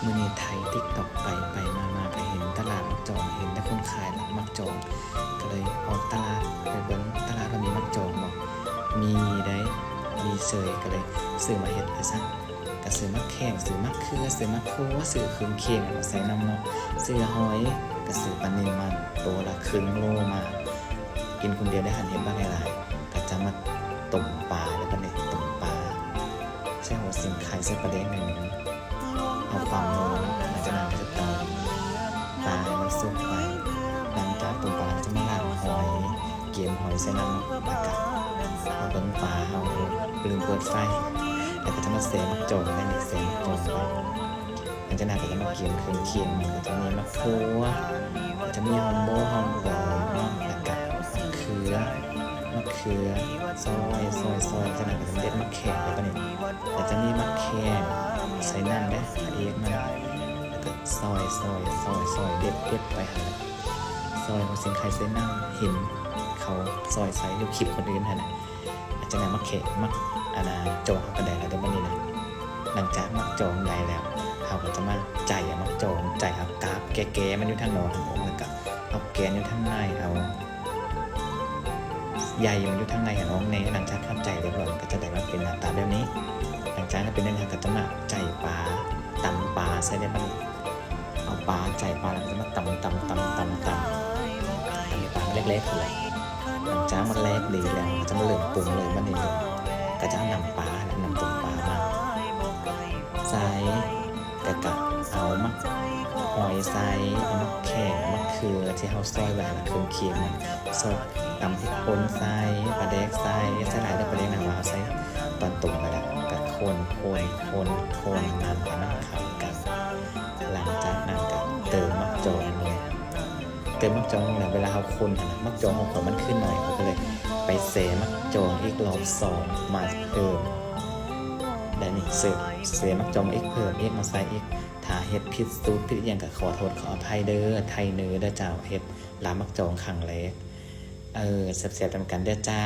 มื้อนี้ไทย TikTok ไปมาก็เห็นตลาดมักจองเห็นแต่คนขายมักจองก็เลยออกตลาดไปเบิ่งตลาดว่ามีมักจองบ่มีได้มีเสยก็เลยซื้อมาเฮ็ดซะก็ซื้อมักแข้งซื้อมักเขือซื้อมักคั่วซื้อเครื่องเคียงมาใส่น้ำเนาะซื้อหอยก็ซื้อปลานิ่มมันตัวละครึ่งโลมากินคนเดียวได้หันเห็นบ้างหลายๆก็จะมาต้มปลาแล้วก็เนี่ยต้มปลาใส่หัวสิงไข่ใส่ปลาแดงหน่อยนึงเอาความนัวมันจะนำไปจะต่อปลามันสุกไปหลังจากต้มปลาจะมาล้างหอยเกี่ยมหอยใส่น้ำแล้วก็เอาเบิ่งปลาเอาลืมเปิดไฟแล้วก็จะมาเสมักโจงนั่นเองเสมักโจงไปหลังจากนั้นก็จะมาเกี่ยมเครื่องเคียงมันก็จะมีมะเขือจะมีหอมโบหอมหอมแล้วก็มะเขือซอยจากนั้นก็จะมาเด็ดมะแขกแล้วก็นี่แล้วจะมีมะแขกใส่น้ำได้เอียดมันแล้วก็ซอยเด็ดไปหาซอยหัวสิงไข่ใส่น้ำเห็นเขาซอยใส่ดูคลิปคนอื่นฮะนะอาจจะนำมะแขกมักจองกันได้แล้วได้บ้างนี่นะหลังจากมักจองได้แล้วเขาก็จะมาใจมักจองใจเอากาบแก่มันอยู่ทางนอกทางอกแล้วก็เอาแกนอยู่ทางในเอาใหญ่มันอยู่ทางในของน้องเนหลังจากเข้าใจเรียบร้อยก็จะได้มาเป็นหน้าตาแบบนี้หลังจากนั้นเป็นเรื่องก็จะมาใจปลาตำปลาใส่ได้บ้างเอาปลาใจปลาแล้วก็จะมาตำปลาเล็กๆเลยหลังจากมันแรกดีแล้วก็จะมาเริ่มปรุงเลยมันนี่เลยก็จะนำปลาและนำตุ่มปลามาใส่กะเอามักหอยใส่มักแข้งมักเขือที่เขาซอยไว้ละเครื่องเคียงสดตำพริกป่นใส่ปลาแดกใส่หลายได้ปลาแดกหนังว่าใส่ตอนตุ่มไปแล้วก็คนน้ำกับน้ำเข้ากันหลังจากนั้นก็เติมมักจองเลยเติมมักจองเนี่ยเวลาเขาคนนะมักจองของมันขึ้นหน่อยเขาก็เลยไปเสมักจองอีกรอบ2มาเพิ่มได้นี่เสมักจองอีกเพิ่มอีกมาใส่อีกถ้าเฮ็ดผิดสูตรผิดอย่างก็ขอโทษขออภัยเด้อไทยเนื้อเด้อเจ้าเฮ็ดลามักจองครั้งแรกแซ่บๆทำกันเด้อจ้า